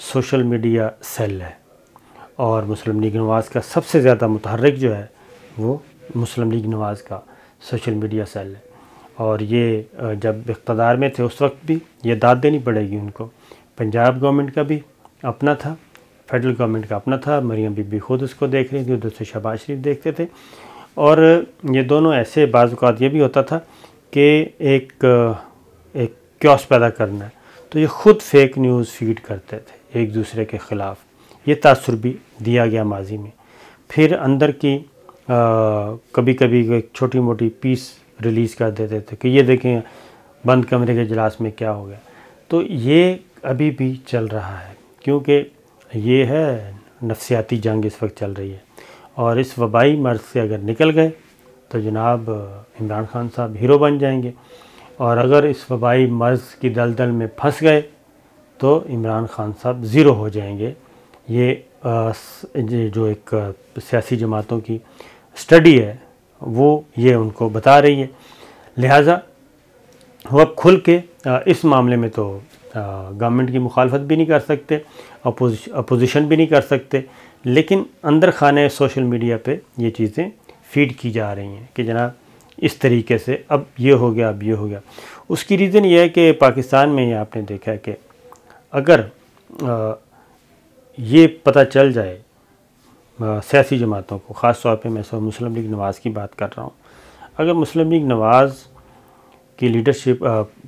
Social media cell ہے، اور مسلم league نواز کا سب سے زیادہ متحرک جو ہے وہ مسلم لیگ نواز کا سوشل میڈیا سیل ہے۔ اور یہ جب اقتدار میں تھے اس وقت بھی یہ داد دینی پڑے گی ان کو۔ پنجاب گورنمنٹ کا بھی اپنا تھا، فیڈرل گورنمنٹ کا اپنا تھا، مریم بی بی خود اس کو دیکھ رہی تھی، ادھر سے شہباز شریف دیکھتے تھے، اور یہ دونوں ایسے بعض اوقات یہ بھی ہوتا تھا کہ ایک کیوس پیدا کرنا ہے تو یہ خود فیک نیوز فیڈ کرتے تھے ایک دوسرے کے خلاف۔ یہ تاثر بھی دیا گیا ماضی میں۔ پھر اندر کی کبھی کبھی ایک چھوٹی موٹی پیس ریلیز کر دیتے تھے کہ یہ دیکھیں بند کمرے کے اجلاس میں کیا ہو گیا۔ تو یہ ابھی بھی چل رہا ہے، کیونکہ یہ ہے نفسیاتی جنگ اس وقت چل رہی ہے، اور اس وبائی مرض سے اگر نکل گئے تو جناب عمران خان صاحب ہیرو بن جائیں گے، اور اگر اس وبائی مرض کی دلدل میں پھنس گئے تو عمران خان صاحب زیرو ہو جائیں گے۔ یہ جو ایک سیاسی جماعتوں کی اسٹڈی ہے وہ یہ ان کو بتا رہی ہے، لہٰذا وہ اب کھل کے اس معاملے میں تو گورنمنٹ کی مخالفت بھی نہیں کر سکتے، اپوزیشن بھی نہیں کر سکتے، لیکن اندر خانے سوشل میڈیا پہ یہ چیزیں فیڈ کی جا رہی ہیں کہ جناب اس طریقے سے اب یہ ہو گیا، اب یہ ہو گیا۔ اس کی ریزن یہ ہے کہ پاکستان میں یہ آپ نے دیکھا ہے کہ اگر یہ پتہ چل جائے سیاسی جماعتوں کو، خاص طور پہ میں مسلم لیگ نواز کی بات کر رہا ہوں، اگر مسلم لیگ نواز کی لیڈرشپ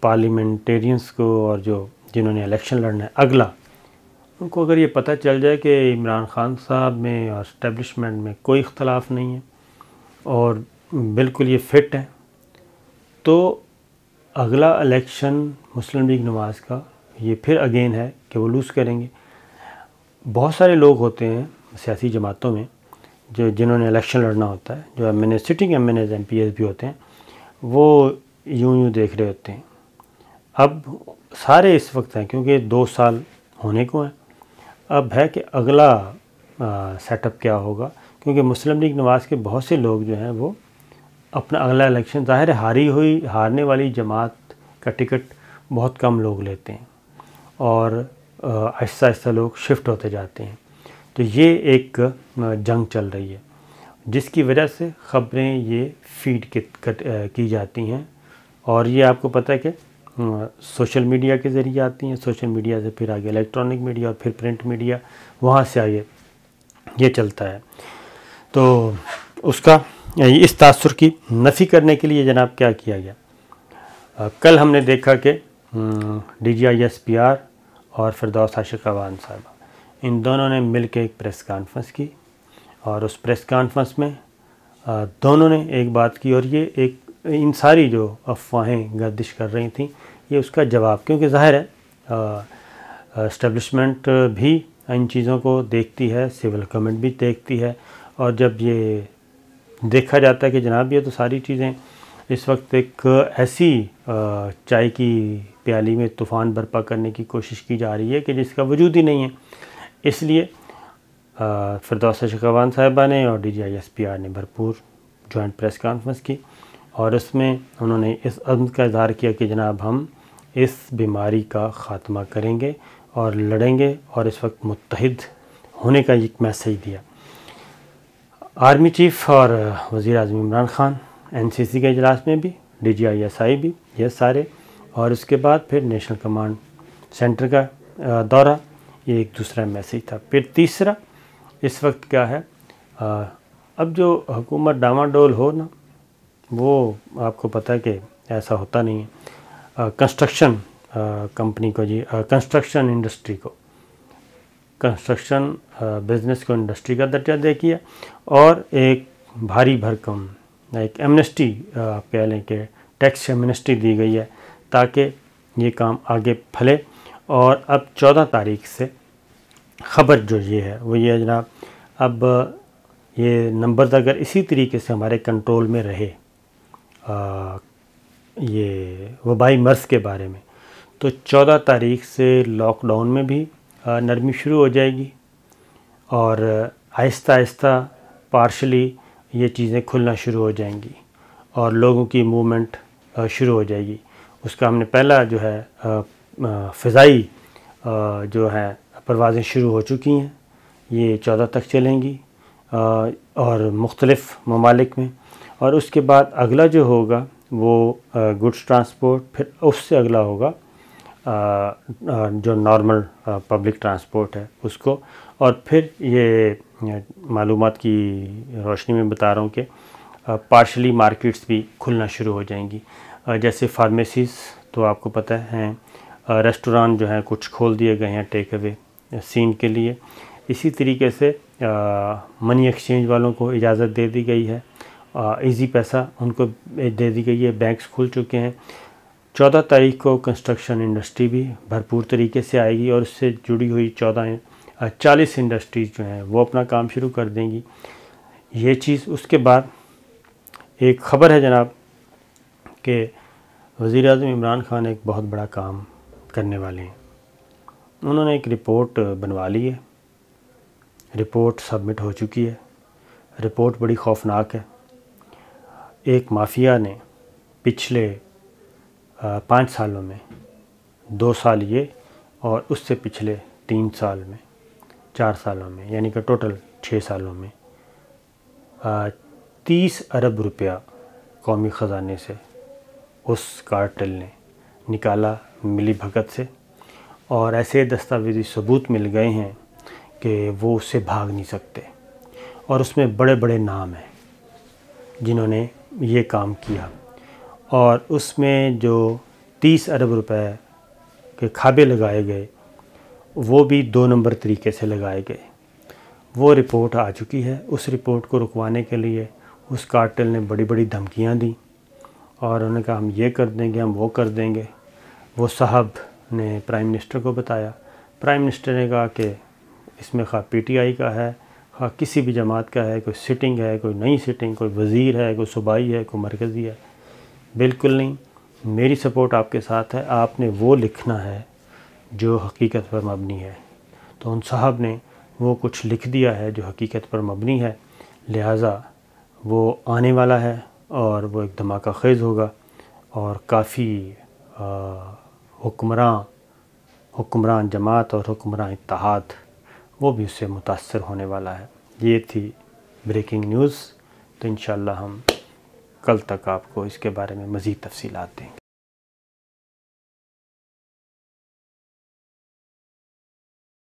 پارلیمنٹیرینز کو اور جنہوں نے الیکشن لڑنا ہے اگلا، ان کو اگر یہ پتہ چل جائے کہ عمران خان صاحب میں اور اسٹیبلشمنٹ میں کوئی اختلاف نہیں ہے اور بالکل یہ فٹ ہے، تو اگلا الیکشن مسلم لیگ نواز کا یہ پھر اگین ہے کہ وہ لوز کریں گے۔ بہت سارے لوگ ہوتے ہیں سیاسی جماعتوں میں جنہوں نے الیکشن لڑنا ہوتا ہے، جو M N A sitting M N As M P As بھی ہوتے ہیں، وہ یوں دیکھ رہے ہوتے ہیں۔ اب سارے اس وقت ہیں کیونکہ 2 سال ہونے کو ہیں، اب ہے کہ اگلا سیٹ اپ کیا ہوگا، کیونکہ مسلم لیگ نواز کے بہت سے لوگ جو ہیں وہ اپنا اگلا الیکشن، ظاہر ہے ہارنے والی جماعت کا ٹکٹ بہت کم لوگ لیتے ہیں اور آہستہ آہستہ لوگ شفٹ ہوتے جاتے ہیں۔ تو یہ ایک جنگ چل رہی ہے جس کی وجہ سے خبریں یہ فیڈ کی جاتی ہیں، اور یہ آپ کو پتہ ہے کہ سوشل میڈیا کے ذریعے آتی ہیں، سوشل میڈیا سے پھر آگے الیکٹرانک میڈیا اور پھر پرنٹ میڈیا، وہاں سے آگے یہ چلتا ہے۔ تو اس تاثر کی نفی کرنے کے لیے جناب کیا کیا گیا؟ کل ہم نے دیکھا کہ D G I S P R اور فردوس عاشق اعوان صاحبہ، ان دونوں نے مل کے ایک پریس کانفرنس کی، اور اس پریس کانفرنس میں دونوں نے ایک بات کی، اور یہ ان ساری جو افواہیں گردش کر رہی تھیں یہ اس کا جواب، کیونکہ ظاہر ہے اسٹیبلشمنٹ بھی ان چیزوں کو دیکھتی ہے، سول گورنمنٹ بھی دیکھتی ہے، اور جب یہ دیکھا جاتا ہے کہ جناب یہ تو ساری چیزیں اس وقت ایک ایسی چائے کی پیالی میں طوفان برپا کرنے کی کوشش کی جا رہی ہے کہ جس کا وجود ہی نہیں ہے، اس لیے فردوس عاشق اعوان صاحبہ نے اور D G I S P R نے بھرپور جوائنٹ پریس کانفرنس کی، اور اس میں انہوں نے اس عزم کا اظہار کیا کہ جناب ہم اس بیماری کا خاتمہ کریں گے اور لڑیں گے، اور اس وقت متحد ہونے کا ایک میسیج دیا۔ آرمی چیف اور وزیر اعظم عمران خان این سی سی کے اجلاس میں بھی، D G I S I بھی، یہ سارے، اور اس کے بعد پھر نیشنل کمانڈ سینٹر کا دورہ، یہ ایک دوسرا میسیج تھا۔ پھر تیسرا اس وقت کیا ہے، اب جو حکومت ڈاواڈول ہو نا، وہ آپ کو پتہ ہے کہ ایسا ہوتا نہیں ہے۔ کنسٹرکشن کمپنی کو کنسٹرکشن انڈسٹری کو، کنسٹرکشن بزنس کو انڈسٹری کا درجہ دے کیا، اور ایک بھاری بھرکم ایک ایمنسٹی آپ کہہ لیں کہ ٹیکس ایمنسٹی دی گئی ہے تاکہ یہ کام آگے پھلے۔ اور اب 14 تاریخ سے خبر جو یہ ہے وہ یہ ہے جناب، اب یہ نمبرز اگر اسی طریقے سے ہمارے کنٹرول میں رہے یہ وبائی مرض کے بارے میں، تو 14 تاریخ سے لاک ڈاؤن میں بھی نرمی شروع ہو جائے گی، اور آہستہ آہستہ پارشلی یہ چیزیں کھلنا شروع ہو جائیں گی، اور لوگوں کی موومنٹ شروع ہو جائے گی۔ اس کا ہم نے پہلا جو ہے فضائی جو ہے پروازیں شروع ہو چکی ہیں، یہ 14 تک چلیں گی اور مختلف ممالک میں، اور اس کے بعد اگلا جو ہوگا وہ گڈس ٹرانسپورٹ، پھر اس سے اگلا ہوگا جو نارمل پبلک ٹرانسپورٹ ہے اس کو، اور پھر یہ معلومات کی روشنی میں بتا رہا ہوں کہ پارشلی مارکیٹس بھی کھلنا شروع ہو جائیں گی، جیسے فارمیسیز تو آپ کو پتہ ہیں، ریسٹوران جو ہیں کچھ کھول دیے گئے ہیں ٹیک اوے سین کے لیے، اسی طریقے سے منی ایکسچینج والوں کو اجازت دے دی گئی ہے، ایزی پیسہ ان کو دے دی گئی ہے، بینکس کھل چکے ہیں۔ 14 تاریخ کو کنسٹرکشن انڈسٹری بھی بھرپور طریقے سے آئے گی، اور اس سے جڑی ہوئی 40 انڈسٹریز جو ہیں وہ اپنا کام شروع کر دیں گی، یہ چیز۔ اس کے بعد ایک خبر ہے جناب کہ وزیر اعظم عمران خان ایک بہت بڑا کام کرنے والے ہیں، انہوں نے ایک رپورٹ بنوا لی ہے، رپورٹ سبمٹ ہو چکی ہے، رپورٹ بڑی خوفناک ہے۔ ایک مافیا نے پچھلے 5 سالوں میں 2 سال یہ اور اس سے پچھلے 3 سال میں 4 سالوں میں، یعنی کہ ٹوٹل 6 سالوں میں 30 ارب روپیہ قومی خزانے سے اس کارٹل نے نکالا ملی بھگت سے، اور ایسے دستاویزی ثبوت مل گئے ہیں کہ وہ اس سے بھاگ نہیں سکتے، اور اس میں بڑے بڑے نام ہیں جنہوں نے یہ کام کیا، اور اس میں جو 30 ارب روپے کے کھابے لگائے گئے وہ بھی 2 نمبر طریقے سے لگائے گئے۔ وہ رپورٹ آ چکی ہے، اس رپورٹ کو رکوانے کے لیے اس کارٹل نے بڑی بڑی دھمکیاں دیں، اور انہوں نے کہا ہم یہ کر دیں گے، ہم وہ کر دیں گے۔ وہ صاحب نے پرائم منسٹر کو بتایا، پرائم منسٹر نے کہا کہ اس میں خواہ پی ٹی آئی کا ہے، خواہ کسی بھی جماعت کا ہے، کوئی سٹنگ ہے، کوئی نئی سٹنگ، کوئی وزیر ہے، کوئی صوبائی ہے، کوئی مرکزی ہے، بالکل نہیں، میری سپورٹ آپ کے ساتھ ہے، آپ نے وہ لکھنا ہے جو حقیقت پر مبنی ہے۔ تو ان صاحب نے وہ کچھ لکھ دیا ہے جو حقیقت پر مبنی ہے، لہٰذا وہ آنے والا ہے، اور وہ ایک دھماکہ خیز ہوگا، اور کافی حکمران جماعت اور حکمران اتحاد وہ بھی اس سے متاثر ہونے والا ہے۔ یہ تھی بریکنگ نیوز، تو انشاءاللہ ہم کل تک آپ کو اس کے بارے میں مزید تفصیلات دیں گے۔